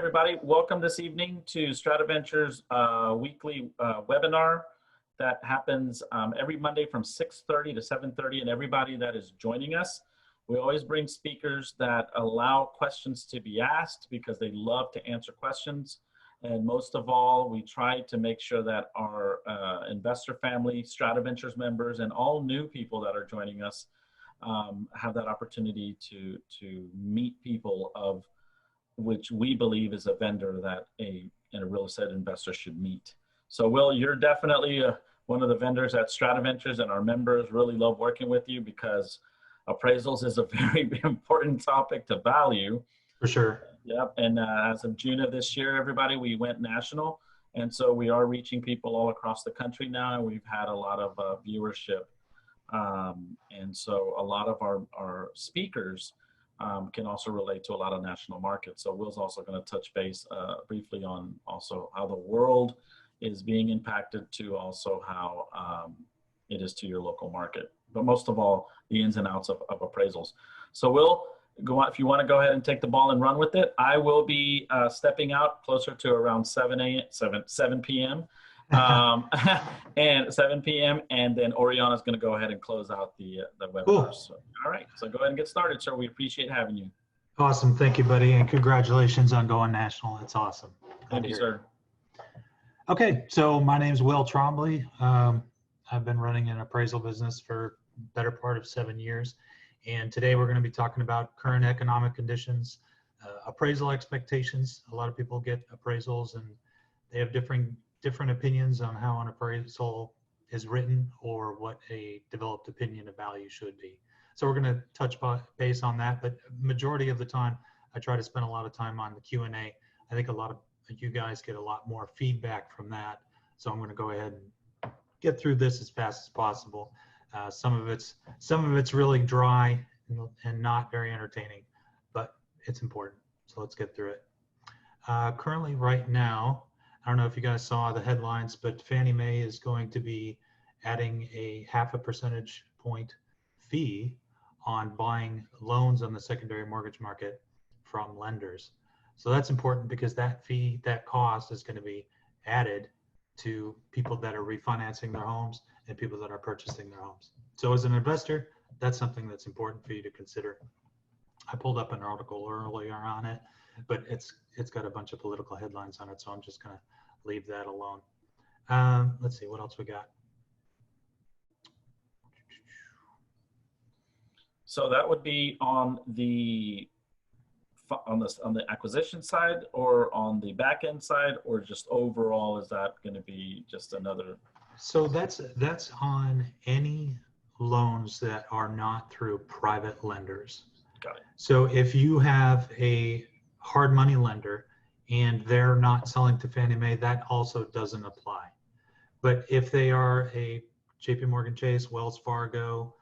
everybody. Welcome this evening to StratiVentures weekly webinar that happens every Monday from 6:30 to 7:30, and everybody that is joining us. We always bring speakers that allow questions to be asked because they love to answer questions. And most of all, we try to make sure that our investor family, StratiVentures members, and all new people that are joining us have that opportunity to meet people of which we believe is a vendor that a real estate investor should meet. So Will, you're definitely one of the vendors at StratiVentures, and our members really love working with you because appraisals is a very important topic to value. For sure. Yep, and as of June of this year, everybody, we went national. And so we are reaching people all across the country now, and we've had a lot of viewership. And so a lot of our speakers can also relate to a lot of national markets. So Will's also going to touch base briefly on also how the world is being impacted to also how it is to your local market. But most of all, the ins and outs of appraisals. So Will, go on, if you want to go ahead and take the ball and run with it. I will be stepping out closer to around 7 p.m. and 7 p.m. and then Oriana's going to go ahead and close out the webinar. Cool. So, all right, so go ahead and get started, sir. We appreciate having you. Awesome. Thank you, buddy. And congratulations on going national. That's awesome. Thank you, sir. Okay, so my name is Will Trombly. I've been running an appraisal business for the better part of 7 years. And today we're going to be talking about current economic conditions, appraisal expectations. A lot of people get appraisals and they have different opinions on how an appraisal is written or what a developed opinion of value should be. So we're going to touch base on that, but majority of the time I try to spend a lot of time on the Q&A. I think a lot of you guys get a lot more feedback from that. So I'm going to go ahead and get through this as fast as possible. Some of it's really dry and not very entertaining, but it's important. So let's get through it. Currently right now, I don't know if you guys saw the headlines, but Fannie Mae is going to be adding a 0.5 percentage point fee on buying loans on the secondary mortgage market from lenders. So that's important because that fee, that cost is going to be added to people that are refinancing their homes and people that are purchasing their homes. So as an investor, that's something that's important for you to consider. I pulled up an article earlier on it, but it's got a bunch of political headlines on it, so I'm just going to leave that alone. Let's see what else we got. So that would be on the acquisition side or on the back end side, or just overall, is that going to be just another? So that's on any loans that are not through private lenders. Got it. So if you have a hard money lender and they're not selling to Fannie Mae, that also doesn't apply. But if they are a JP Morgan Chase, Wells Fargo,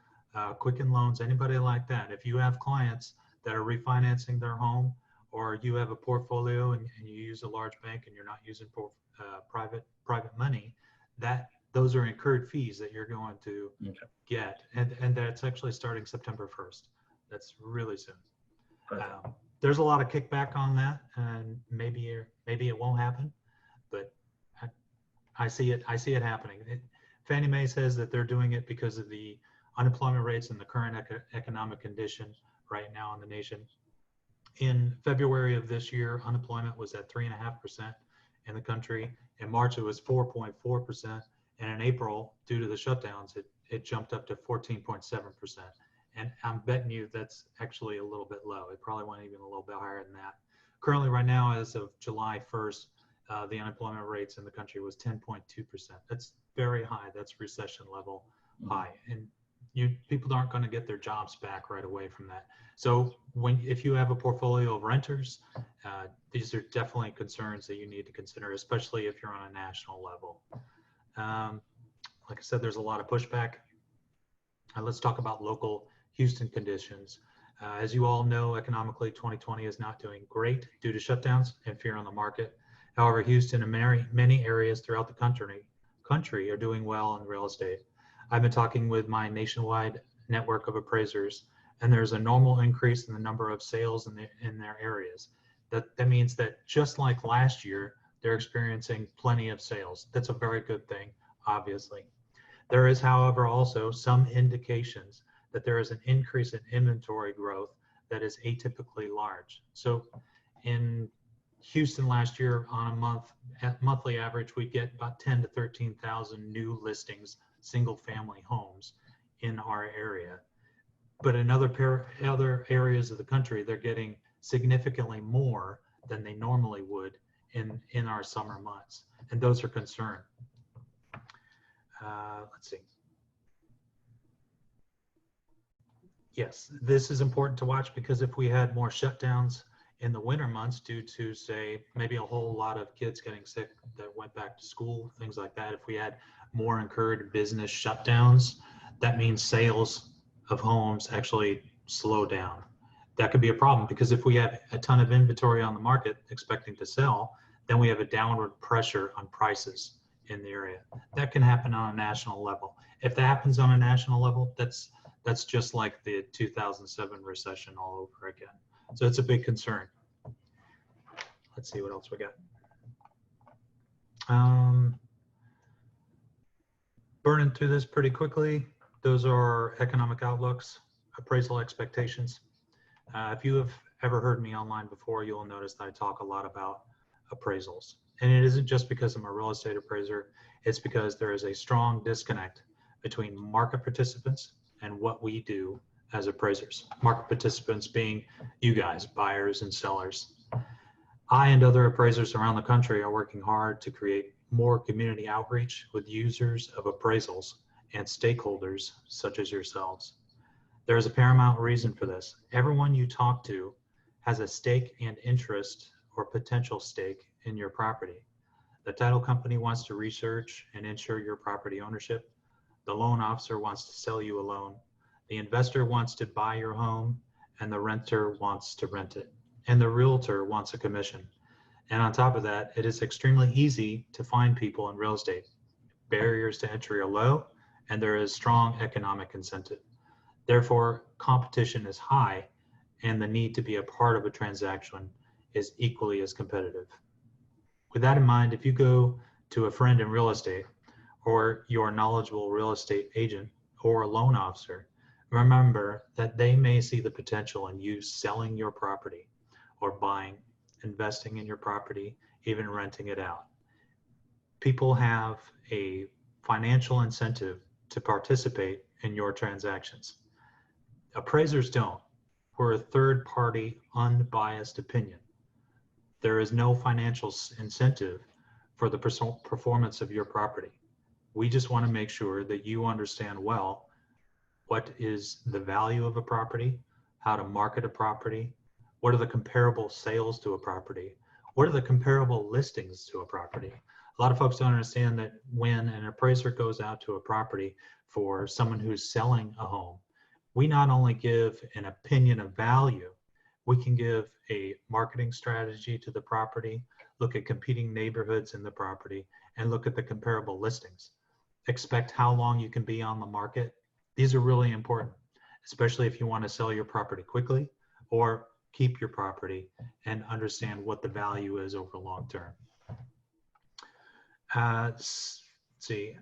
Quicken Loans, anybody like that, if you have clients that are refinancing their home, or you have a portfolio and you use a large bank and you're not using private money, those are incurred fees that you're going to get, and that's actually starting September 1st. That's really soon. There's a lot of kickback on that, and maybe it won't happen, but I see it happening. Fannie Mae says that they're doing it because of the unemployment rates and the current economic condition right now in the nation. In February of this year, unemployment was at 3.5% in the country. In March, it was 4.4%. And in April, due to the shutdowns, it jumped up to 14.7%. And I'm betting you that's actually a little bit low. It probably went even a little bit higher than that. Currently, right now, as of July 1st, the unemployment rates in the country was 10.2%. That's very high. That's recession level high. And people aren't going to get their jobs back right away from that. So if you have a portfolio of renters, these are definitely concerns that you need to consider, especially if you're on a national level. Like I said, there's a lot of pushback. Let's talk about local Houston conditions. As you all know, economically, 2020 is not doing great due to shutdowns and fear on the market. However, Houston and many areas throughout the country are doing well in real estate. I've been talking with my nationwide network of appraisers, and there's a normal increase in the number of sales in their areas. That means that just like last year, they're experiencing plenty of sales. That's a very good thing, obviously. There is, however, also some indications that there is an increase in inventory growth that is atypically large. So in Houston last year, on a monthly average, we get about 10 to 13,000 new listings, single family homes in our area. But in other areas of the country, they're getting significantly more than they normally would in our summer months. And those are concerned. Let's see. Yes, this is important to watch, because if we had more shutdowns in the winter months due to, say, maybe a whole lot of kids getting sick that went back to school, things like that, if we had more incurred business shutdowns, that means sales of homes actually slow down. That could be a problem, because if we have a ton of inventory on the market expecting to sell, then we have a downward pressure on prices in the area. That can happen on a national level. If that happens on a national level, that's just like the 2007 recession all over again. So it's a big concern. Let's see what else we got. Burning through this pretty quickly. Those are economic outlooks, appraisal expectations. If you have ever heard me online before, you'll notice that I talk a lot about appraisals. And it isn't just because I'm a real estate appraiser, it's because there is a strong disconnect between market participants and what we do as appraisers. Market participants being you guys, buyers and sellers. I and other appraisers around the country are working hard to create more community outreach with users of appraisals and stakeholders such as yourselves. There is a paramount reason for this. Everyone you talk to has a stake and interest or potential stake in your property. The title company wants to research and ensure your property ownership. The loan officer wants to sell you a loan. The investor wants to buy your home, and the renter wants to rent it. And the realtor wants a commission. And on top of that, it is extremely easy to find people in real estate. Barriers to entry are low, and there is strong economic incentive. Therefore, competition is high, and the need to be a part of a transaction is equally as competitive. With that in mind, if you go to a friend in real estate, or your knowledgeable real estate agent or a loan officer, remember that they may see the potential in you selling your property or buying, investing in your property, even renting it out. People have a financial incentive to participate in your transactions. Appraisers don't. We're a third-party, unbiased opinion. There is no financial incentive for the performance of your property. We just want to make sure that you understand well what is the value of a property, how to market a property, what are the comparable sales to a property, what are the comparable listings to a property. A lot of folks don't understand that when an appraiser goes out to a property for someone who's selling a home, we not only give an opinion of value, we can give a marketing strategy to the property, look at competing neighborhoods in the property, and look at the comparable listings. Expect how long you can be on the market. These are really important, especially if you want to sell your property quickly or keep your property and understand what the value is over long term. Let's see.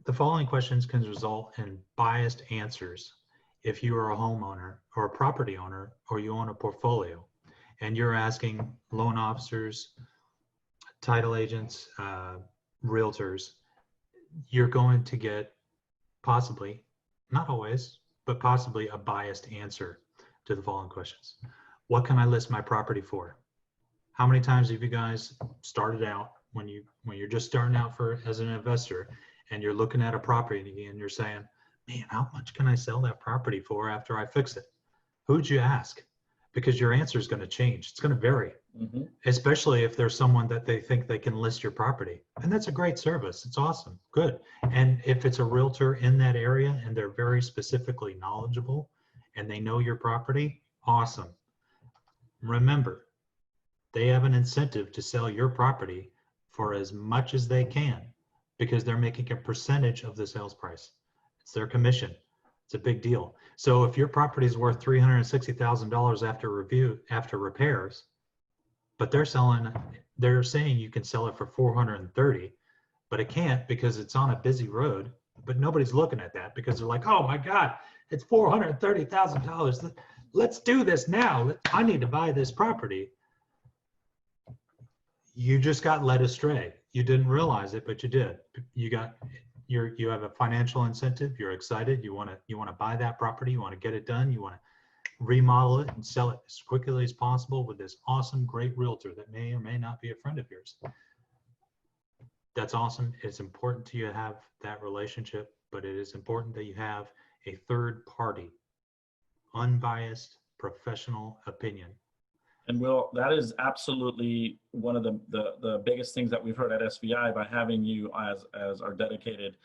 The following questions can result in biased answers if you are a homeowner or a property owner or you own a portfolio and you're asking loan officers, title agents, realtors, you're going to get possibly, not always, but possibly a biased answer to the following questions. What can I list my property for? How many times have you guys started out when you're just starting out as an investor and you're looking at a property and you're saying, man, how much can I sell that property for after I fix it? Who'd you ask? Because your answer is going to change. It's going to vary, especially if there's someone that they think they can list your property. And that's a great service. It's awesome. Good. And if it's a realtor in that area and they're very specifically knowledgeable and they know your property, awesome. Remember, they have an incentive to sell your property for as much as they can because they're making a percentage of the sales price. It's their commission. It's a big deal. So if your property is worth $360,000 after repairs, but they're saying you can sell it for 430, but it can't because it's on a busy road. But nobody's looking at that because they're like, oh my God, it's $430,000. Let's do this now. I need to buy this property. You just got led astray. You didn't realize it, but you did. You have a financial incentive. You're excited. You want to buy that property. You want to get it done. You want to remodel it and sell it as quickly as possible with this awesome, great realtor that may or may not be a friend of yours. That's awesome. It's important to you to have that relationship, but it is important that you have a third party, unbiased, professional opinion. And Will, that is absolutely one of the biggest things that we've heard at SVI by having you as our dedicated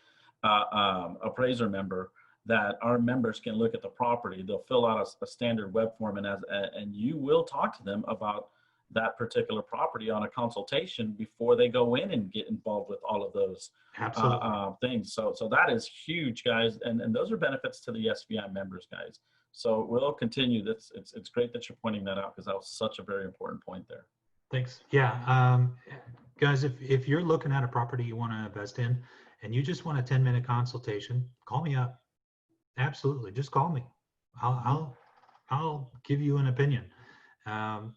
appraiser member, that our members can look at the property. They'll fill out a standard web form, and you will talk to them about that particular property on a consultation before they go in and get involved with all of those things. So that is huge, guys, and those are benefits to the SVI members, guys. So we'll continue this. It's great that you're pointing that out because that was such a very important point there. Thanks. Yeah, guys, if you're looking at a property you want to invest in and you just want a 10-minute consultation, call me up. Absolutely, just call me. I'll give you an opinion.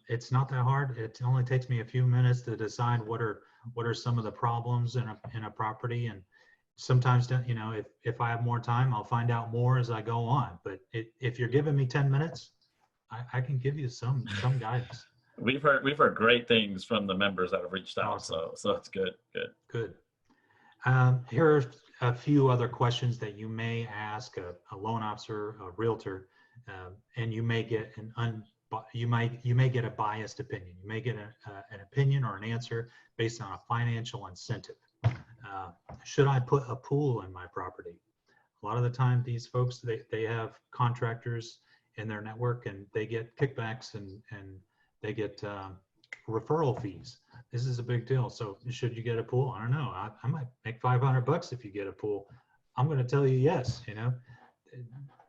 It's not that hard. It only takes me a few minutes to decide what are some of the problems in a property, and sometimes, you know, if I have more time, I'll find out more as I go on. But if you're giving me 10 minutes, I can give you some guidance. We've heard great things from the members that have reached out, Awesome. so it's good. Here are a few other questions that you may ask a loan officer, a realtor, and you may get you may get a biased opinion. You may get an opinion or an answer based on a financial incentive. Should I put a pool in my property? A lot of the time, these folks, they have contractors in their network, and they get kickbacks and they get referral fees. This is a big deal. So should you get a pool? I don't know. I might make $500 if you get a pool. I'm going to tell you yes. You know,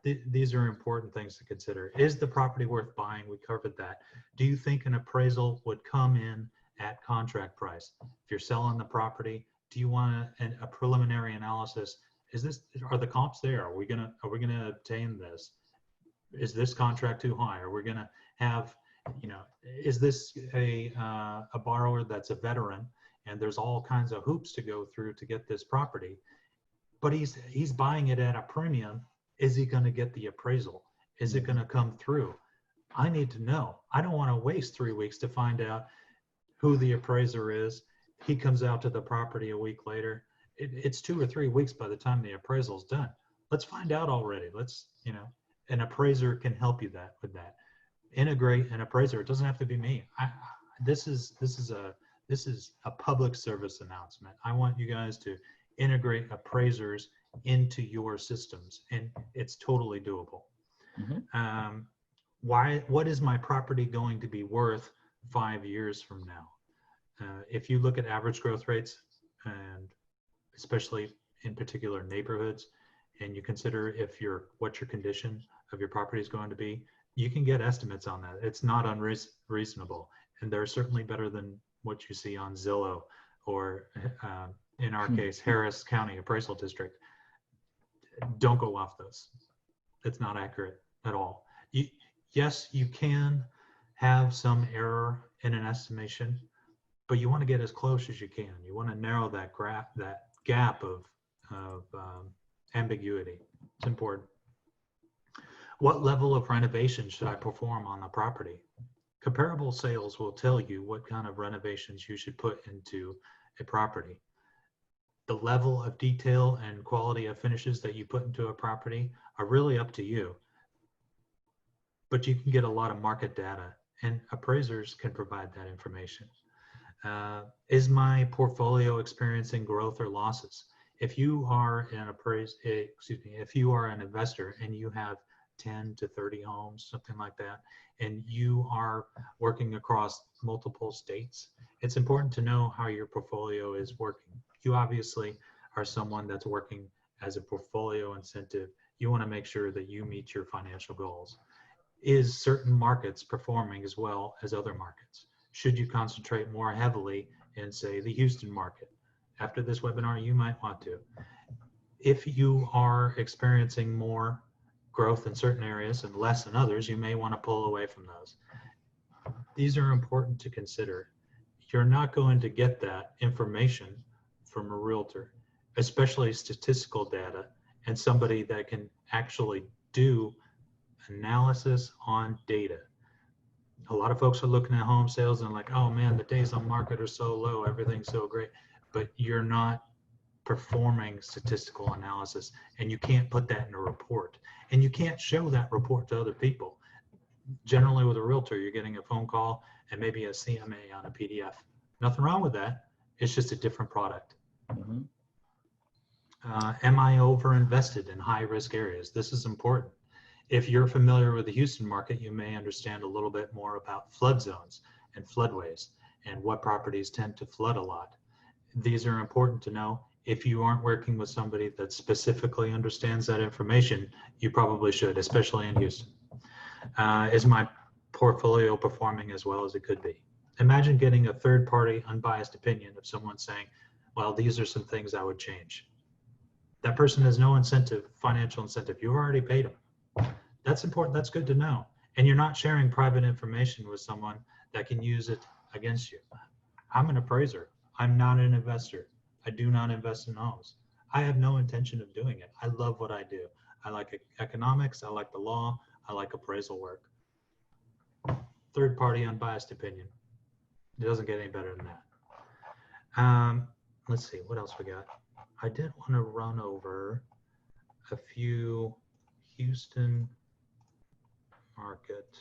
these are important things to consider. Is the property worth buying? We covered that. Do you think an appraisal would come in at contract price? If you're selling the property, do you want a preliminary analysis? Are the comps there? Are we gonna obtain this? Is this contract too high? Are we gonna have, you know, is this a borrower that's a veteran and there's all kinds of hoops to go through to get this property, but he's buying it at a premium? Is he going to get the appraisal? Is it going to come through? I need to know. I don't want to waste 3 weeks to find out who the appraiser is. He comes out to the property a week later. It's 2 or 3 weeks by the time the appraisal is done. Let's find out already. Let's, you know, an appraiser can help you with that. Integrate an appraiser. It doesn't have to be me. This is a public service announcement. I want you guys to integrate appraisers into your systems, and it's totally doable. Mm-hmm. What is my property going to be worth 5 years from now? If you look at average growth rates, and especially in particular neighborhoods, and you consider what your condition of your property is going to be, you can get estimates on that. It's not unreasonable, and they're certainly better than what you see on Zillow or in our case, Harris County Appraisal District. Don't go off those. It's not accurate at all. Yes, you can have some error in an estimation, but you want to get as close as you can. You want to narrow that gap of ambiguity. It's important. What level of renovation should I perform on the property? Comparable sales will tell you what kind of renovations you should put into a property. The level of detail and quality of finishes that you put into a property are really up to you. But you can get a lot of market data, and appraisers can provide that information. Is my portfolio experiencing growth or losses? If you are if you are an investor and you have 10 to 30 homes, something like that, and you are working across multiple states, it's important to know how your portfolio is working. You obviously are someone that's working as a portfolio incentive. You want to make sure that you meet your financial goals. Is certain markets performing as well as other markets? Should you concentrate more heavily in, say, the Houston market? After this webinar, you might want to. If you are experiencing more growth in certain areas and less in others, you may want to pull away from those. These are important to consider. You're not going to get that information from a realtor, especially statistical data and somebody that can actually do analysis on data. A lot of folks are looking at home sales and like, oh man, the days on market are so low, everything's so great, but you're not performing statistical analysis, and you can't put that in a report, and you can't show that report to other people. Generally with a realtor, you're getting a phone call and maybe a CMA on a PDF. Nothing wrong with that. It's just a different product. Mm-hmm. Am I over-invested in high-risk areas? This is important. If you're familiar with the Houston market, you may understand a little bit more about flood zones and floodways and what properties tend to flood a lot. These are important to know. If you aren't working with somebody that specifically understands that information, you probably should, especially in Houston. Is my portfolio performing as well as it could be? Imagine getting a third-party unbiased opinion of someone saying, well, these are some things I would change. That person has no incentive, financial incentive. You've already paid them. That's important. That's good to know. And you're not sharing private information with someone that can use it against you. I'm an appraiser. I'm not an investor. I do not invest in homes. I have no intention of doing it. I love what I do. I like economics. I like the law. I like appraisal work. Third-party unbiased opinion. It doesn't get any better than that. Let's see, what else we got? I did want to run over a few Houston market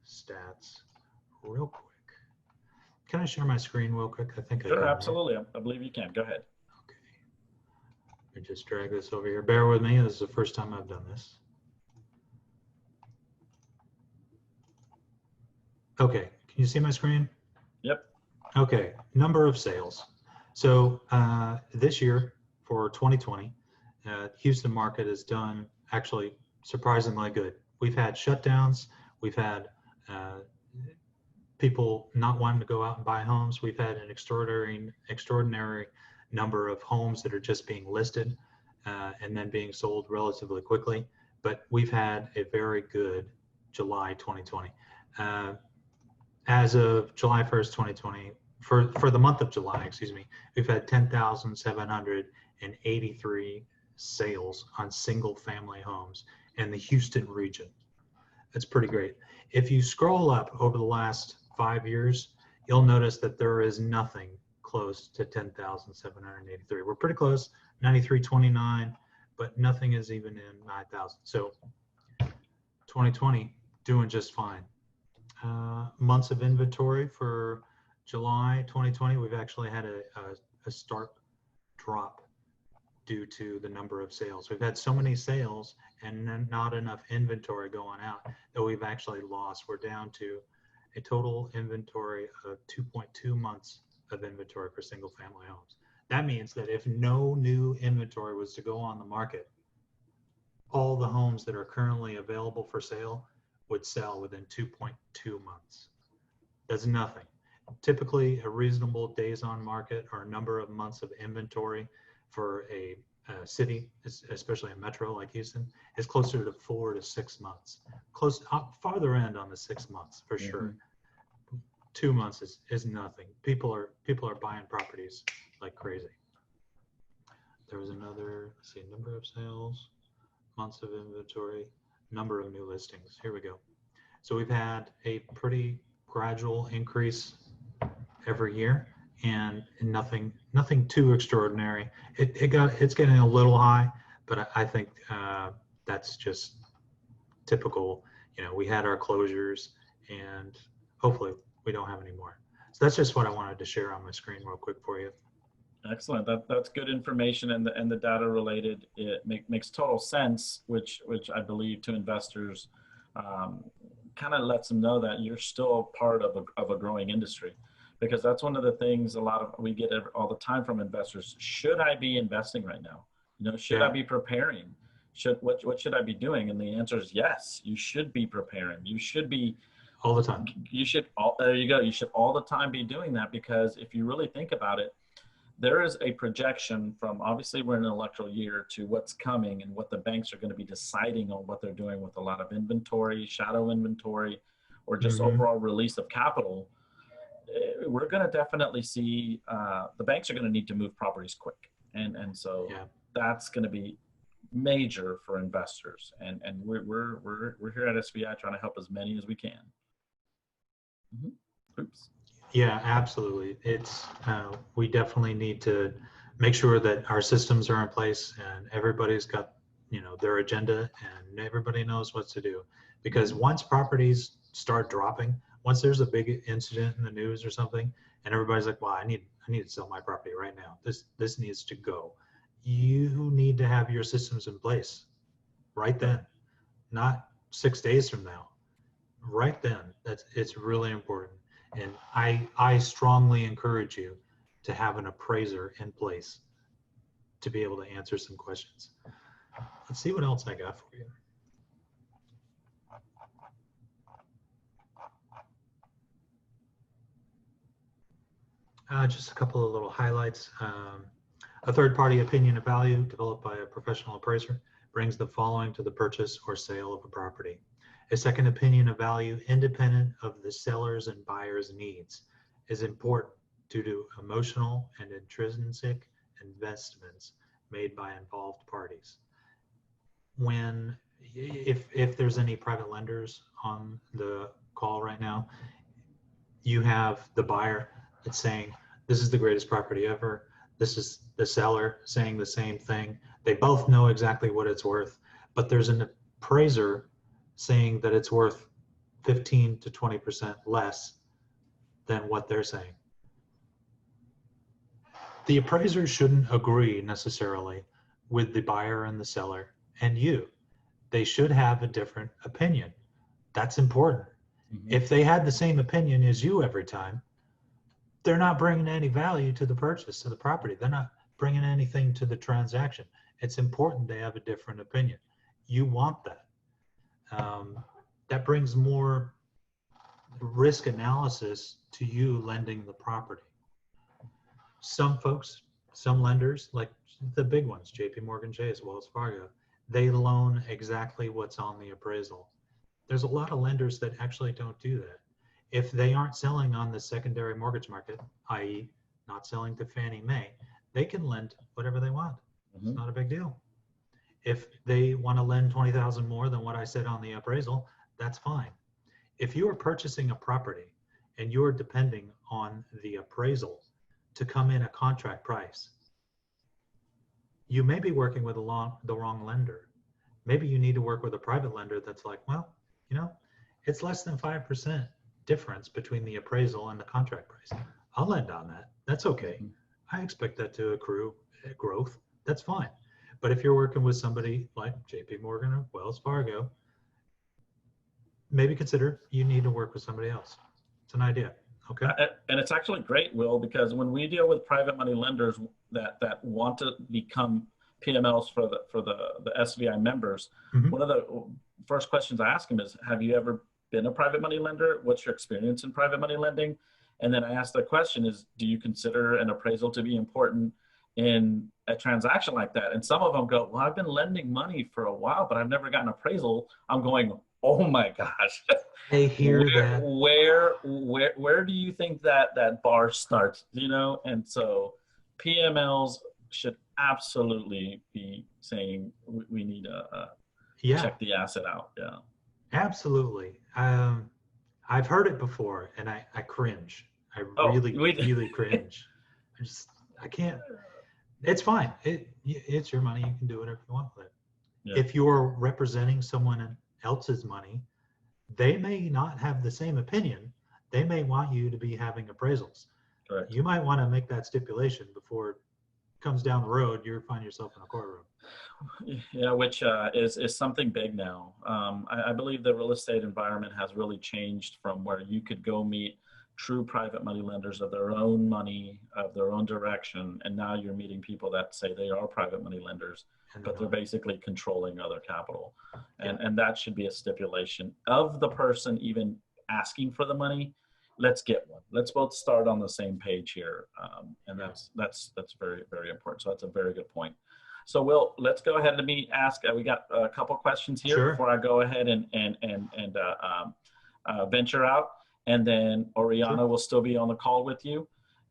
stats real quick. Can I share my screen real quick? I think I can. Sure, absolutely. I believe you can. Go ahead. Okay. Let me just drag this over here. Bear with me. This is the first time I've done this. Okay. Can you see my screen? Yep. Okay. Number of sales. So this year for 2020, Houston market has done actually surprisingly good. We've had shutdowns. We've had people not wanting to go out and buy homes. We've had an extraordinary number of homes that are just being listed and then being sold relatively quickly. But we've had a very good July 2020. As of July 1st, 2020, for the month of July, excuse me, we've had 10,783 sales on single family homes in the Houston region. That's pretty great. If you scroll up over the last 5 years, you'll notice that there is nothing close to 10,783. We're pretty close, 9,329, but nothing is even in 9,000. So 2020 doing just fine. Months of inventory for July 2020, we've actually had a stark drop due to the number of sales. We've had so many sales and not enough inventory going out that we've actually lost. We're down to a total inventory of 2.2 months of inventory for single family homes. That means that if no new inventory was to go on the market, all the homes that are currently available for sale would sell within 2.2 months. That's nothing. Typically, a reasonable days on market or number of months of inventory for a city, especially a metro like Houston, is closer to 4 to 6 months. Close, farther end on the 6 months for sure. 2 months is nothing. People are buying properties like crazy. There was another, let's see, number of sales, months of inventory, number of new listings. Here we go. So we've had a pretty gradual increase every year, and nothing too extraordinary. It's getting a little high, but I think that's just typical. You know, we had our closures, and hopefully we don't have any more. So that's just what I wanted to share on my screen real quick for you. Excellent. That's good information, and the data related, it makes total sense, which I believe to investors kind of lets them know that you're still part of a growing industry, because that's one of the things we get all the time from investors. Should I be investing right now? You know, should I be preparing? What should I be doing? And the answer is yes. You should be preparing. You should be all the time. You should there you go. You should all the time be doing that, because if you really think about it, there is a projection from, obviously we're in an electoral year, to what's coming and what the banks are going to be deciding on what they're doing with a lot of inventory, shadow inventory, or just overall release of capital. We're going to definitely see the banks are going to need to move properties quick. And so that's going to be major for investors. And we're here at SVI trying to help as many as we can. Oops. Yeah, absolutely. It's we definitely need to make sure that our systems are in place and everybody's got, you know, their agenda and everybody knows what to do. Because once properties start dropping, once there's a big incident in the news or something, and everybody's like, "Well, I need to sell my property right now. This needs to go." You need to have your systems in place right then, not 6 days from now. Right then. It's really important. And I strongly encourage you to have an appraiser in place to be able to answer some questions. Let's see what else I got for you. Just a couple of little highlights. A third-party opinion of value developed by a professional appraiser brings the following to the purchase or sale of a property. A second opinion of value, independent of the seller's and buyer's needs, is important due to emotional and intrinsic investments made by involved parties. If there's any private lenders on the call right now, you have the buyer that's saying, "This is the greatest property ever." This is the seller saying the same thing. They both know exactly what it's worth, but there's an appraiser saying that it's worth 15 to 20% less than what they're saying. The appraiser shouldn't agree necessarily with the buyer and the seller and you. They should have a different opinion. That's important. If they had the same opinion as you every time, they're not bringing any value to the purchase of the property. They're not bringing anything to the transaction. It's important they have a different opinion. You want that. That brings more risk analysis to you lending the property. Some folks, some lenders, like the big ones, JP Morgan Chase, Wells Fargo, they loan exactly what's on the appraisal. There's a lot of lenders that actually don't do that. If they aren't selling on the secondary mortgage market, i.e. not selling to Fannie Mae, they can lend whatever they want. It's not a big deal. If they want to lend $20,000 more than what I said on the appraisal, that's fine. If you are purchasing a property and you're depending on the appraisal to come in a contract price, you may be working with the wrong lender. Maybe you need to work with a private lender that's like, well, you know, it's less than 5% difference between the appraisal and the contract price. I'll lend on that. That's okay. I expect that to accrue growth. That's fine. But if you're working with somebody like JP Morgan or Wells Fargo, maybe consider you need to work with somebody else. It's an idea. Okay. And it's actually great, Will, because when we deal with private money lenders that want to become PMLs for the SVI members, one of the first questions I ask them is, have you ever been a private money lender? What's your experience in private money lending? And then I ask the question is, do you consider an appraisal to be important in a transaction like that? And some of them go, well, I've been lending money for a while, but I've never gotten an appraisal. I'm going, oh my gosh. They hear that. Where do you think that bar starts? You know, and so PMLs should absolutely be saying we need to check the asset out. Yeah, absolutely. I've heard it before, and I cringe. I really cringe. I can't. It's fine. It's your money. You can do whatever you want with it. Yeah. If you're representing someone else's money, they may not have the same opinion. They may want you to be having appraisals. Correct. You might want to make that stipulation before it comes down the road. You find yourself in a courtroom. Yeah, which is something big now. I believe the real estate environment has really changed from where you could go meet true private money lenders of their own money, of their own direction, and now you're meeting people that say they are private money lenders, but they're basically controlling other capital. And that should be a stipulation of the person even asking for the money, let's get one. Let's both start on the same page here. And that's very, very important. So that's a very good point. So let's go ahead and ask, we got a couple questions here Sure. before I go ahead and venture out. And then Oriana will still be on the call with you,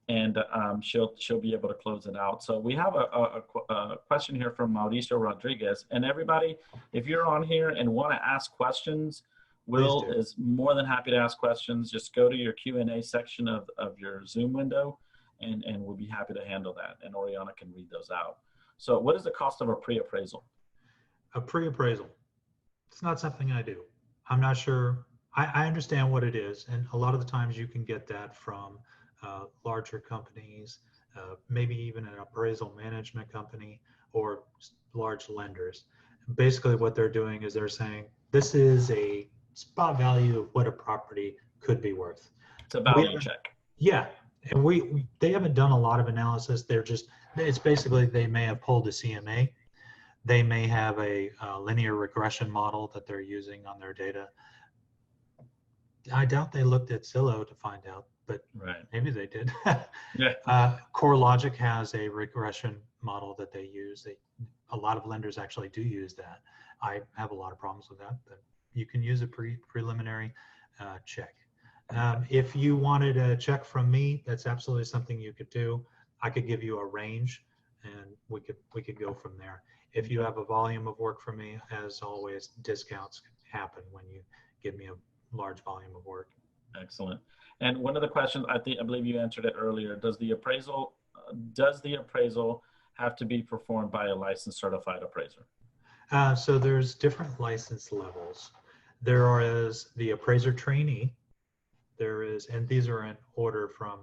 and she'll be able to close it out. So we have a question here from Mauricio Rodriguez. And everybody, if you're on here and want to ask questions, Will is more than happy to ask questions. Just go to your Q&A section of your Zoom window, and we'll be happy to handle that. And Oriana can read those out. So what is the cost of a pre-appraisal? A pre-appraisal. It's not something I do. I'm not sure. I understand what it is. And a lot of the times you can get that from larger companies, maybe even an appraisal management company or large lenders. Basically what they're doing is they're saying, this is a spot value of what a property could be worth. It's a value check. Yeah. And they haven't done a lot of analysis. It's basically, they may have pulled a CMA. They may have a linear regression model that they're using on their data. I doubt they looked at Zillow to find out, but maybe they did. Yeah. CoreLogic has a regression model that they use. A lot of lenders actually do use that. I have a lot of problems with that, but you can use a preliminary check. If you wanted a check from me, that's absolutely something you could do. I could give you a range, and we could go from there. If you have a volume of work from me, as always, discounts happen when you give me a large volume of work. Excellent. And one of the questions, I believe you answered it earlier, does the appraisal have to be performed by a licensed certified appraiser? So there's different license levels. There is the appraiser trainee. There is, and these are in order from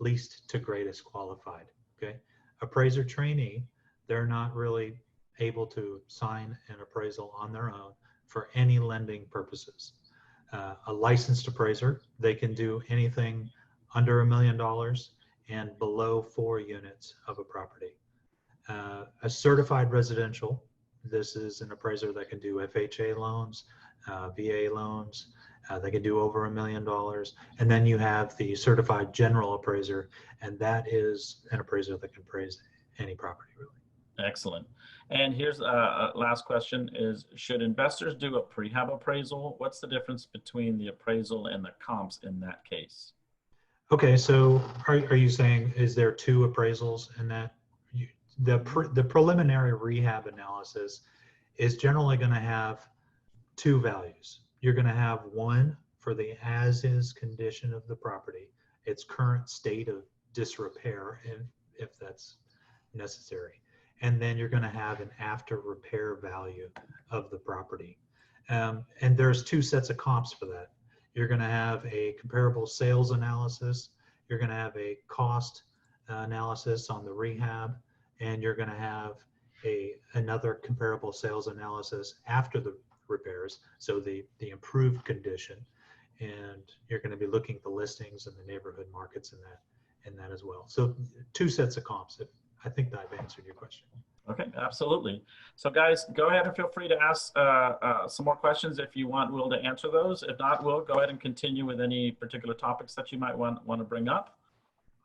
least to greatest qualified. Okay. Appraiser trainee, they're not really able to sign an appraisal on their own for any lending purposes. A licensed appraiser, they can do anything under $1 million and below 4 units of a property. A certified residential, this is an appraiser that can do FHA loans, VA loans. They can do over $1 million. And then you have the certified general appraiser, and that is an appraiser that can appraise any property, really. Excellent. And here's a last question is, should investors do a prehab appraisal? What's the difference between the appraisal and the comps in that case? Okay, so are you saying, is there 2 appraisals in that? The preliminary rehab analysis is generally going to have 2 values. You're going to have one for the as-is condition of the property, its current state of disrepair, and if that's necessary. And then you're going to have an after repair value of the property. And there's 2 sets of comps for that. You're going to have a comparable sales analysis. You're going to have a cost analysis on the rehab, and you're going to have another comparable sales analysis after the repairs, so the improved condition. And you're going to be looking at the listings and the neighborhood markets in that as well. So 2 sets of comps. I think that I've answered your question. Okay, absolutely. So guys, go ahead and feel free to ask some more questions if you want Will to answer those. If not, Will, go ahead and continue with any particular topics that you might want to bring up.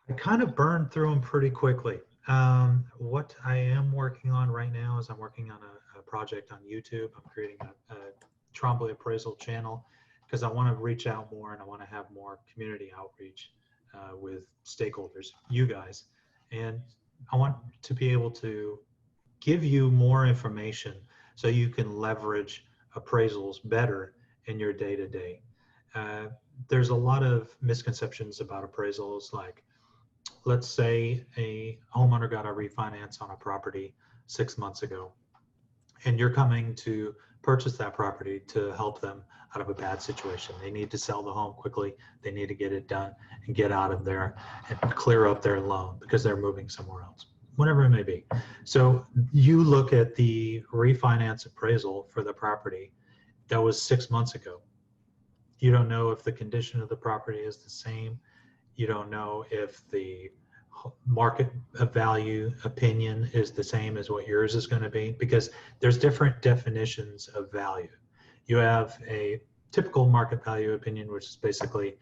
I kind of burned through them pretty quickly. What I am working on right now is I'm working on a project on YouTube. I'm creating a Trombly Appraisal channel because I want to reach out more, and I want to have more community outreach with stakeholders, you guys. And I want to be able to give you more information so you can leverage appraisals better in your day-to-day. There's a lot of misconceptions about appraisals, like, let's say a homeowner got a refinance on a property 6 months ago, and you're coming to purchase that property to help them out of a bad situation. They need to sell the home quickly. They need to get it done and get out of there and clear up their loan because they're moving somewhere else, whatever it may be. So you look at the refinance appraisal for the property that was 6 months ago. You don't know if the condition of the property is the same. You don't know if the market value opinion is the same as what yours is going to be, because there's different definitions of value. You have typical market value opinion, which is basically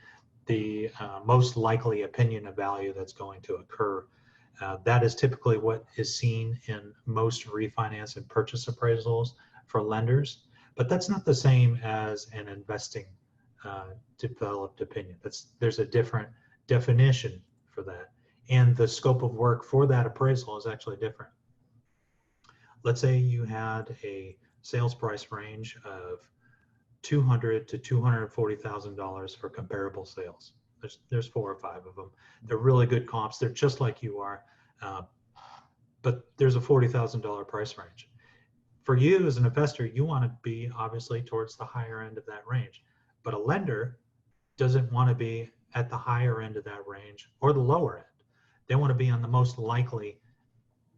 the most likely opinion of value that's going to occur. That is typically what is seen in most refinance and purchase appraisals for lenders, but that's not the same as an investing developed opinion. There's a different definition for that, and the scope of work for that appraisal is actually different. Let's say you had a sales price range of $200,000 to $240,000 for comparable sales. There's 4 or 5 of them. They're really good comps. They're just like you are, but there's a $40,000 price range. For you as an investor, you want to be obviously towards the higher end of that range, but a lender doesn't want to be at the higher end of that range or the lower end. They want to be on the most likely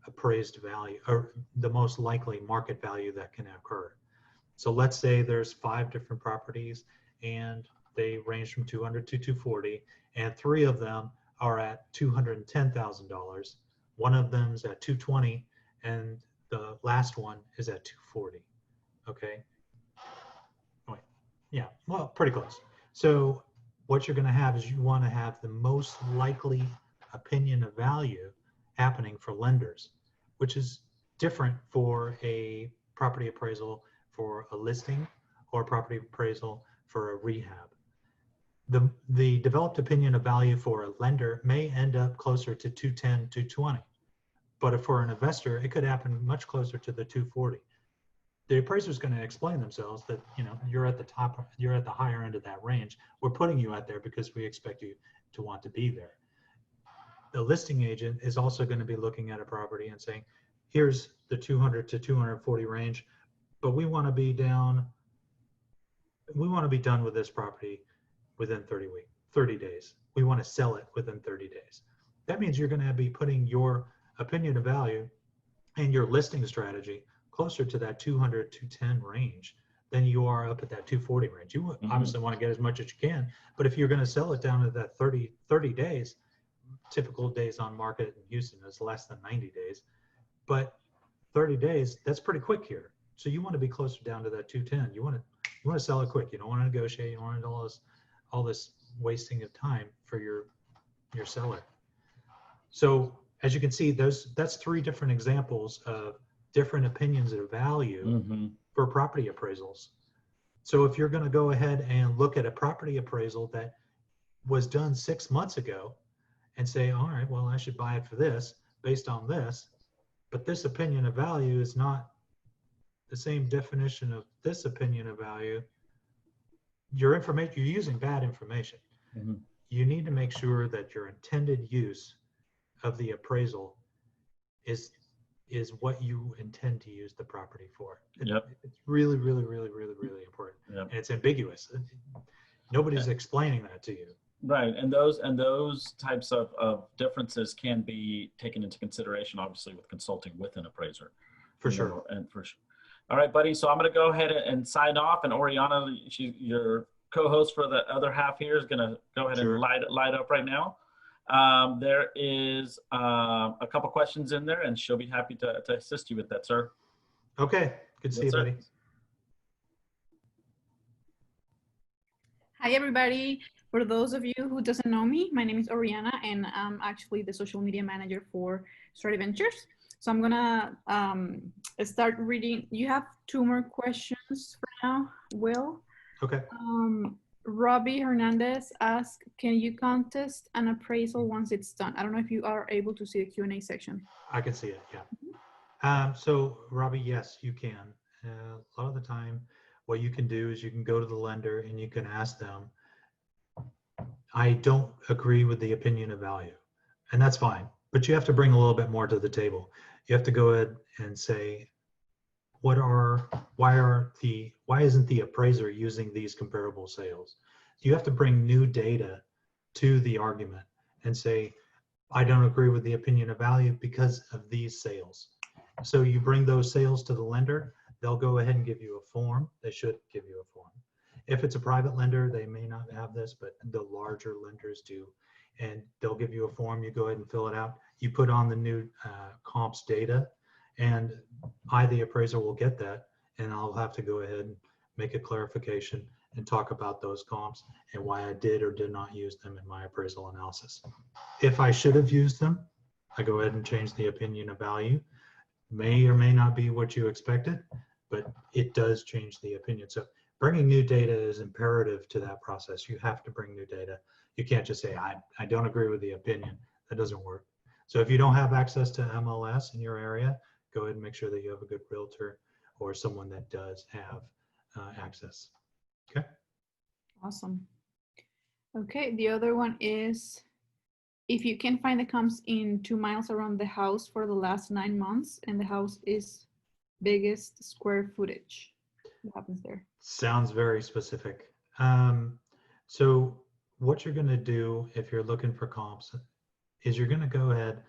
appraised value or the most likely market value that can occur. So let's say there's 5 different properties and they range from 200 to 240, and 3 of them are at $210,000. One of them's at 220, and the last one is at 240. Okay. Wait. Yeah. Well, pretty close. So what you're going to have is you want to have the most likely opinion of value happening for lenders, which is different for a property appraisal for a listing or property appraisal for a rehab. The developed opinion of value for a lender may end up closer to 210, 220, but if for an investor, it could happen much closer to the 240. The appraiser is going to explain themselves that, you know, you're at the top, you're at the higher end of that range. We're putting you out there because we expect you to want to be there. The listing agent is also going to be looking at a property and saying, here's the 200 to 240 range, but we want to be down, we want to be done with this property within 30 days. We want to sell it within 30 days. That means you're going to be putting your opinion of value and your listing strategy closer to that 200, 210 range than you are up at that 240 range. You obviously want to get as much as you can, but if you're going to sell it down to that 30 days, typical days on market in Houston is less than 90 days, but 30 days, that's pretty quick here. So you want to be closer down to that 210. You want to sell it quick. You don't want to negotiate. You don't want to do all this wasting of time for your seller. So as you can see, that's 3 different examples of different opinions of value for property appraisals. So if you're going to go ahead and look at a property appraisal that was done 6 months ago and say, all right, well, I should buy it for this based on this, but this opinion of value is not the same definition of this opinion of value, you're using bad information. You need to make sure that your intended use of the appraisal is what you intend to use the property for. It's really, really, really, really, really important. And it's ambiguous. Nobody's explaining that to you. Right, and those types of differences can be taken into consideration, obviously, with consulting with an appraiser. For sure. And for sure. All right, buddy. So I'm going to go ahead and sign off, and Oriana, your co-host for the other half here, is going to go ahead and light up right now. There is a couple questions in there, and she'll be happy to assist you with that, sir. Okay. Good to see you, buddy. Hi, everybody. For those of you who doesn't know me, my name is Oriana, and I'm actually the social media manager for StratiVentures. So I'm gonna start reading. You have 2 more questions for now, Will. Okay. Robbie Hernandez asked, can you contest an appraisal once it's done? I don't know if you are able to see the Q&A section. I can see it, yeah. So Robbie, yes, you can. A lot of the time, what you can do is you can go to the lender and you can ask them, I don't agree with the opinion of value, and that's fine, but you have to bring a little bit more to the table. You have to go ahead and say, why isn't the appraiser using these comparable sales? You have to bring new data to the argument and say, I don't agree with the opinion of value because of these sales. So you bring those sales to the lender, they'll go ahead and give you a form. They should give you a form. If it's a private lender, they may not have this, but the larger lenders do. And they'll give you a form, you go ahead and fill it out. You put on the new comps data, and the appraiser will get that, and I'll have to go ahead and make a clarification and talk about those comps and why I did or did not use them in my appraisal analysis. If I should have used them, I go ahead and change the opinion of value. May or may not be what you expected, but it does change the opinion. So bringing new data is imperative to that process. You have to bring new data. You can't just say, I don't agree with the opinion. That doesn't work. So if you don't have access to MLS in your area, go ahead and make sure that you have a good realtor or someone that does have access. Okay. Awesome. Okay, the other one is, if you can find the comps in 2 miles around the house for the last 9 months and the house is biggest square footage, what happens there? Sounds very specific. So what you're going to do if you're looking for comps is you're going to go ahead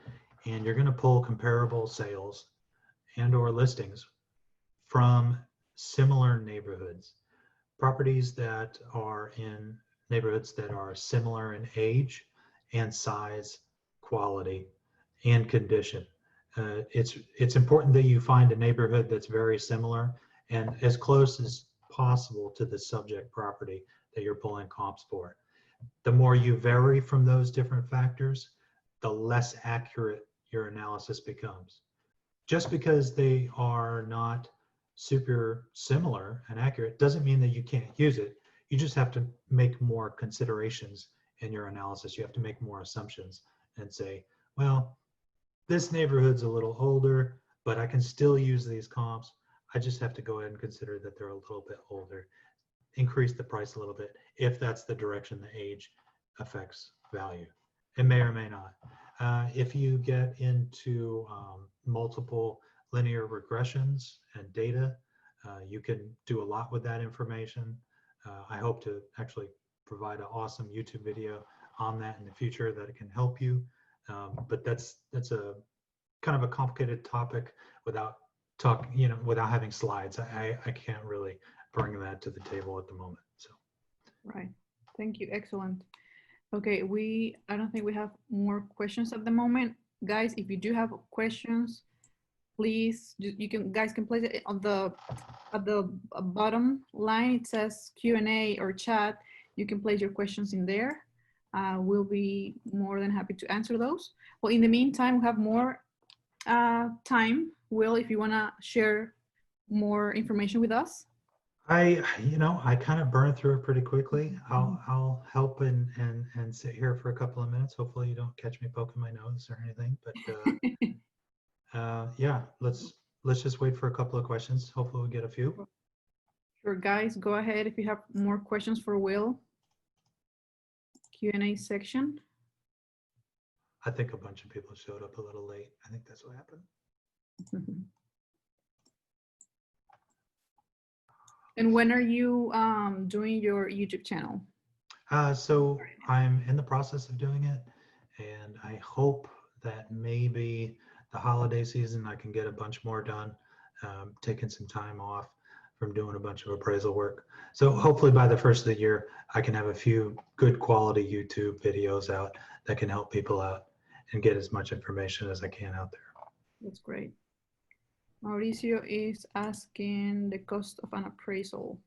and you're going to pull comparable sales and or listings from similar neighborhoods, properties that are in neighborhoods that are similar in age and size, quality, and condition. It's important that you find a neighborhood that's very similar and as close as possible to the subject property that you're pulling comps for. The more you vary from those different factors, the less accurate your analysis becomes. Just because they are not super similar and accurate doesn't mean that you can't use it. You just have to make more considerations in your analysis. You have to make more assumptions and say, well, this neighborhood's a little older, but I can still use these comps. I just have to go ahead and consider that they're a little bit older, increase the price a little bit if that's the direction the age affects value. It may or may not. If you get into multiple linear regressions and data, you can do a lot with that information. I hope to actually provide an awesome YouTube video on that in the future that it can help you. But that's a kind of a complicated topic without without having slides. I can't really bring that to the table at the moment. So. Right. Thank you. Excellent. Okay, I don't think we have more questions at the moment. Guys, if you do have questions, please, guys can place it on at the bottom line. It says Q&A or chat. You can place your questions in there. We'll be more than happy to answer those. Well, in the meantime, we have more time. Will, if you want to share more information with us. I kind of burned through it pretty quickly. I'll help and sit here for a couple of minutes. Hopefully you don't catch me poking my nose or anything, but yeah, let's just wait for a couple of questions. Hopefully we'll get a few. Sure, guys, go ahead if you have more questions for Will. Q&A section. I think a bunch of people showed up a little late. I think that's what happened. And when are you doing your YouTube channel? So I'm in the process of doing it, and I hope that maybe the holiday season I can get a bunch more done, taking some time off from doing a bunch of appraisal work. So hopefully by the first of the year, I can have a few good quality YouTube videos out that can help people out and get as much information as I can out there. That's great. Mauricio is asking the cost of an appraisal.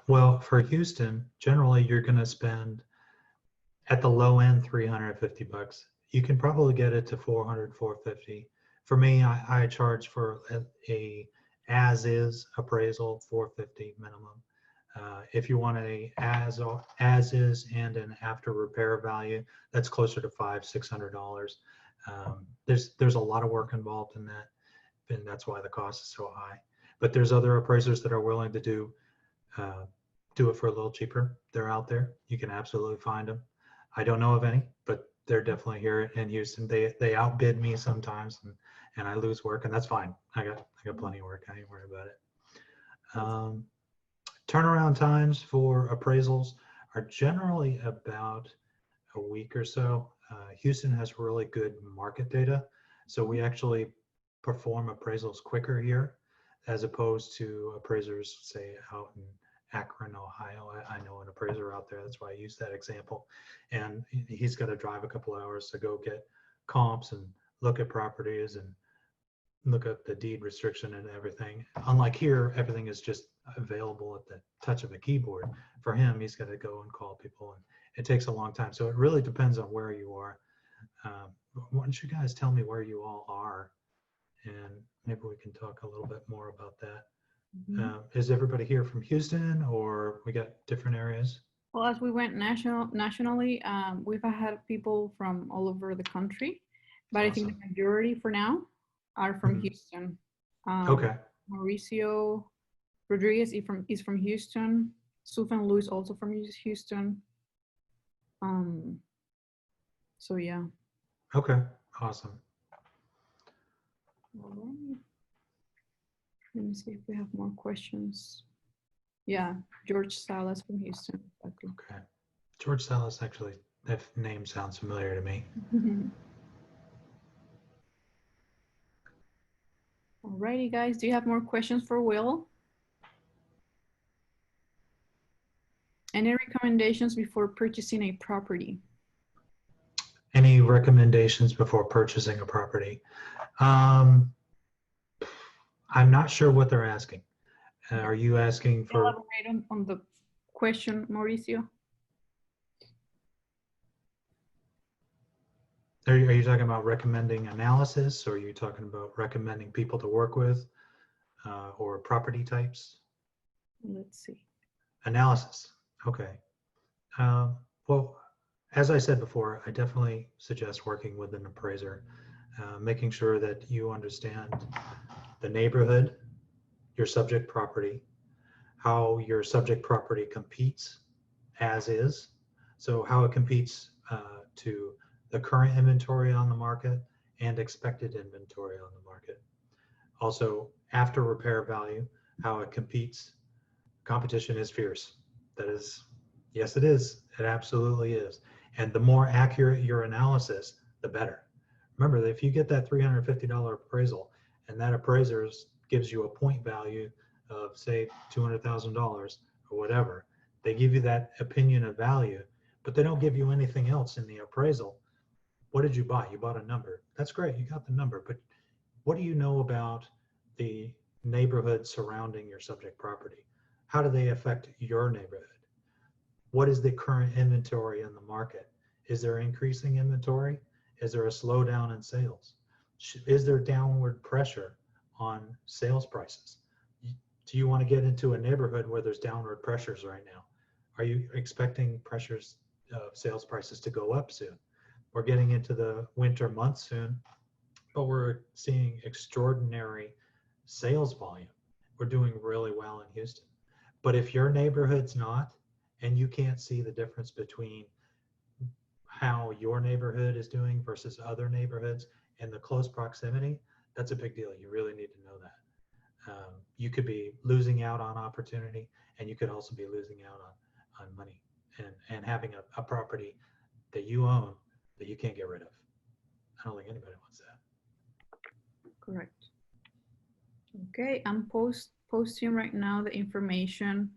Well, for Houston, generally you're going to spend at the low end $350. You can probably get it to $400, $450. For me, I charge for a as-is appraisal $450 minimum. If you want a as-is and an after repair value, that's closer to $500, $600. There's a lot of work involved in that, and that's why the cost is so high. But there's other appraisers that are willing to do it for a little cheaper. They're out there. You can absolutely find them. I don't know of any, but they're definitely here in Houston. They outbid me sometimes, and I lose work, and that's fine. I got plenty of work. I ain't worried about it. Turnaround times for appraisals are generally about a week or so. Houston has really good market data, so we actually perform appraisals quicker here as opposed to appraisers, say, out in Akron, Ohio. I know an appraiser out there. That's why I use that example. And he's got to drive a couple hours to go get comps and look at properties and look up the deed restriction and everything. Unlike here, everything is just available at the touch of a keyboard. For him, he's got to go and call people, and it takes a long time. So it really depends on where you are. Why don't you guys tell me where you all are, and maybe we can talk a little bit more about that. Is everybody here from Houston, or we got different areas? Well, as we went nationally, we've had people from all over the country, but I think the majority for now are from Houston. Okay. Mauricio Rodriguez is from Houston. Sufan Luis also from Houston. So yeah. Okay, awesome. All right. Let me see if we have more questions. Yeah, George Salas from Houston. Exactly. Okay. George Salas, actually, that name sounds familiar to me. Alrighty, guys. Do you have more questions for Will? Any recommendations before purchasing a property? Any recommendations before purchasing a property? I'm not sure what they're asking. Are you asking for? Elaborate on the question, Mauricio. Are you talking about recommending analysis, or are you talking about recommending people to work with, or property types? Let's see. Analysis. Okay. Well, as I said before, I definitely suggest working with an appraiser, making sure that you understand the neighborhood, your subject property, how your subject property competes as is. So how it competes to the current inventory on the market and expected inventory on the market. Also, after repair value, how it competes. Competition is fierce. That is, yes, it is. It absolutely is. And the more accurate your analysis, the better. Remember that if you get that $350 appraisal and that appraiser gives you a point value of, say, $200,000 or whatever, they give you that opinion of value, but they don't give you anything else in the appraisal. What did you buy? You bought a number. That's great. You got the number, but what do you know about the neighborhood surrounding your subject property? How do they affect your neighborhood? What is the current inventory in the market? Is there increasing inventory? Is there a slowdown in sales? Is there downward pressure on sales prices? Do you want to get into a neighborhood where there's downward pressures right now? Are you expecting pressures of sales prices to go up soon? We're getting into the winter months soon, but we're seeing extraordinary sales volume. We're doing really well in Houston. But if your neighborhood's not, and you can't see the difference between how your neighborhood is doing versus other neighborhoods and the close proximity, that's a big deal. You really need to know that. You could be losing out on opportunity, and you could also be losing out on money and having a property that you own that you can't get rid of. I don't think anybody wants that. Correct. Okay, I'm posting right now the information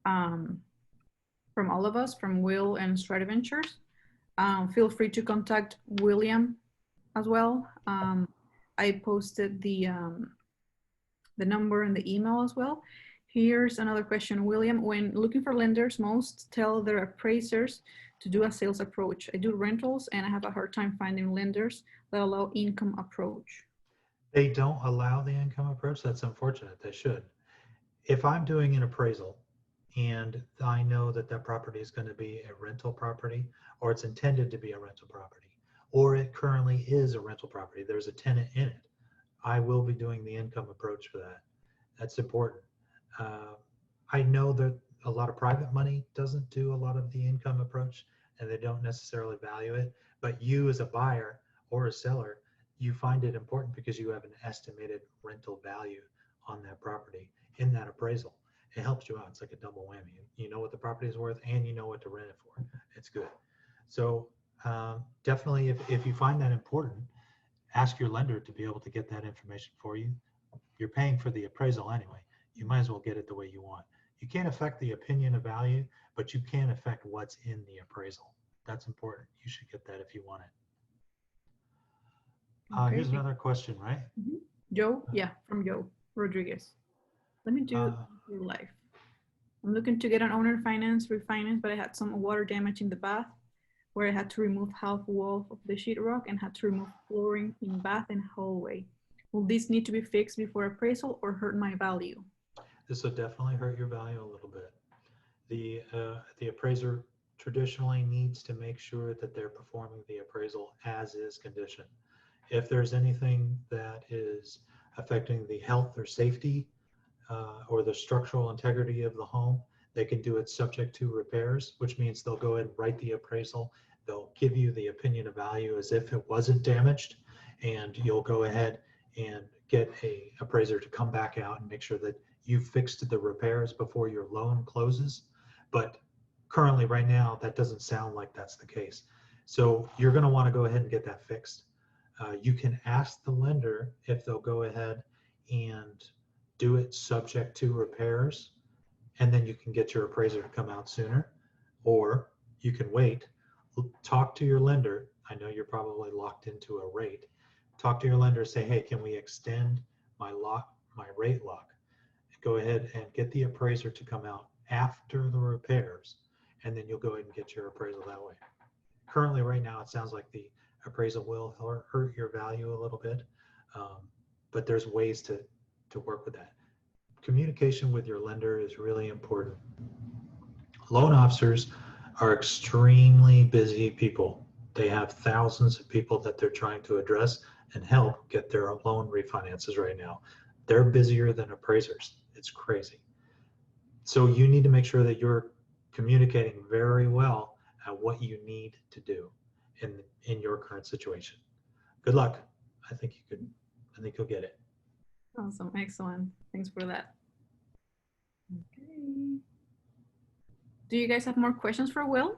from all of us, from Will and StratiVentures. Feel free to contact William as well. I posted the number and the email as well. Here's another question, William. When looking for lenders, most tell their appraisers to do a sales approach. I do rentals and I have a hard time finding lenders that allow income approach. They don't allow the income approach. That's unfortunate. They should. If I'm doing an appraisal and I know that that property is going to be a rental property, or it's intended to be a rental property, or it currently is a rental property, there's a tenant in it, I will be doing the income approach for that. That's important. I know that a lot of private money doesn't do a lot of the income approach, and they don't necessarily value it, but you as a buyer or a seller, you find it important because you have an estimated rental value on that property in that appraisal. It helps you out. It's like a double whammy. You know what the property is worth and you know what to rent it for. It's good. So definitely if you find that important, ask your lender to be able to get that information for you. You're paying for the appraisal anyway. You might as well get it the way you want. You can't affect the opinion of value, but you can affect what's in the appraisal. That's important. You should get that if you want it. Okay. Here's another question, right? Joe? Yeah, from Joe Rodriguez. Let me do your life. I'm looking to get an owner finance refinance, but I had some water damage in the bath where I had to remove half wall of the sheetrock and had to remove flooring in bath and hallway. Will this need to be fixed before appraisal or hurt my value? This will definitely hurt your value a little bit. The appraiser traditionally needs to make sure that they're performing the appraisal as is condition. If there's anything that is affecting the health or safety or the structural integrity of the home, they can do it subject to repairs, which means they'll go ahead and write the appraisal. They'll give you the opinion of value as if it wasn't damaged, and you'll go ahead and get a appraiser to come back out and make sure that you fixed the repairs before your loan closes. But currently right now, that doesn't sound like that's the case. So you're going to want to go ahead and get that fixed. You can ask the lender if they'll go ahead and do it subject to repairs, and then you can get your appraiser to come out sooner, or you can wait, talk to your lender. I know you're probably locked into a rate. Talk to your lender, say, hey, can we extend my rate lock? Go ahead and get the appraiser to come out after the repairs, and then you'll go ahead and get your appraisal that way. Currently, right now, it sounds like the appraisal will hurt your value a little bit, but there's ways to work with that. Communication with your lender is really important. Loan officers are extremely busy people. They have thousands of people that they're trying to address and help get their loan refinances right now. They're busier than appraisers. It's crazy. So you need to make sure that you're communicating very well at what you need to do in your current situation. Good luck. I think you'll get it. Awesome, excellent. Thanks for that. Okay. Do you guys have more questions for Will?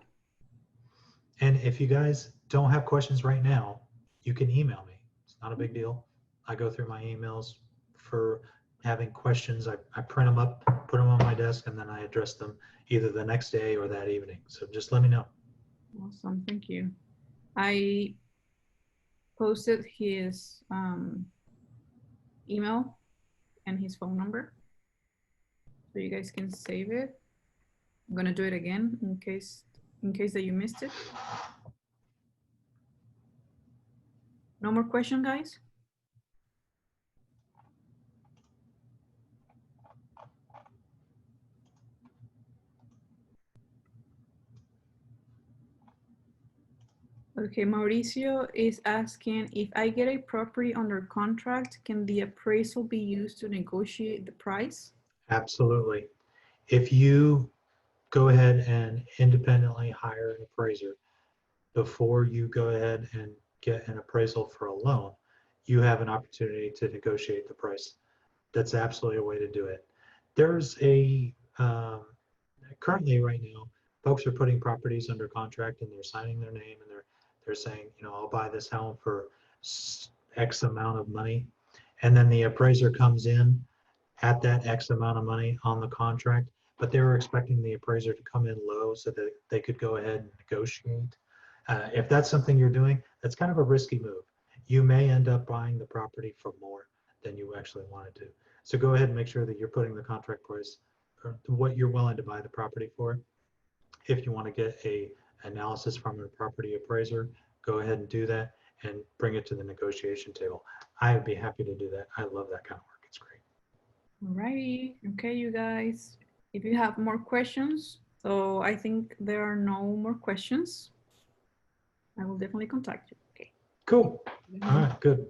And if you guys don't have questions right now, you can email me. It's not a big deal. I go through my emails for having questions. I print them up, put them on my desk, and then I address them either the next day or that evening. So just let me know. Awesome, thank you. I posted his email and his phone number, so you guys can save it. I'm gonna do it again in case that you missed it. No more question, guys? Okay, Mauricio is asking, if I get a property under contract, can the appraisal be used to negotiate the price? Absolutely. If you go ahead and independently hire an appraiser before you go ahead and get an appraisal for a loan, you have an opportunity to negotiate the price. That's absolutely a way to do it. There's currently right now, folks are putting properties under contract and they're signing their name and they're saying, I'll buy this home for X amount of money. And then the appraiser comes in at that X amount of money on the contract, but they were expecting the appraiser to come in low so that they could go ahead and negotiate. If that's something you're doing, that's kind of a risky move. You may end up buying the property for more than you actually wanted to. So go ahead and make sure that you're putting the contract price or what you're willing to buy the property for. If you want to get a analysis from a property appraiser, go ahead and do that and bring it to the negotiation table. I would be happy to do that. I love that kind of work. It's great. Alrighty, okay, you guys. If you have more questions, so I think there are no more questions, I will definitely contact you. Okay. Cool. All right, good.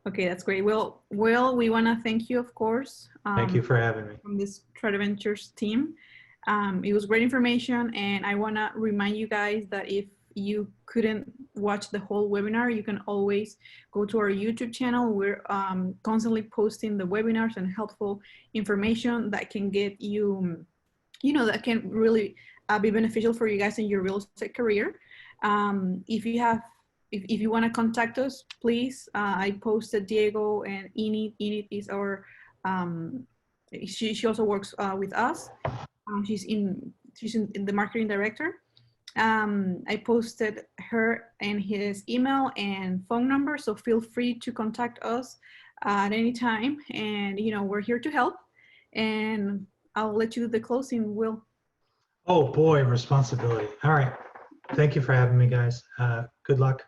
Okay, that's great. Well, we want to thank you, of course. Thank you for having me. From this StratiVentures team. It was great information, and I want to remind you guys that if you couldn't watch the whole webinar, you can always go to our YouTube channel. We're constantly posting the webinars and helpful information that can get you, that can really be beneficial for you guys in your real estate career. If you want to contact us, please. I posted Diego and Enid. Enid is our, she also works with us. She's in the marketing director. I posted her and his email and phone number, so feel free to contact us at any time. And we're here to help. And I'll let you do the closing, Will. Oh boy, responsibility. All right. Thank you for having me, guys. Good luck.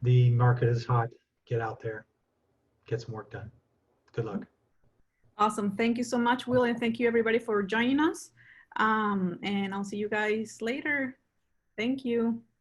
The market is hot. Get out there. Get some work done. Good luck. Awesome. Thank you so much, Will, and thank you everybody for joining us. And I'll see you guys later. Thank you.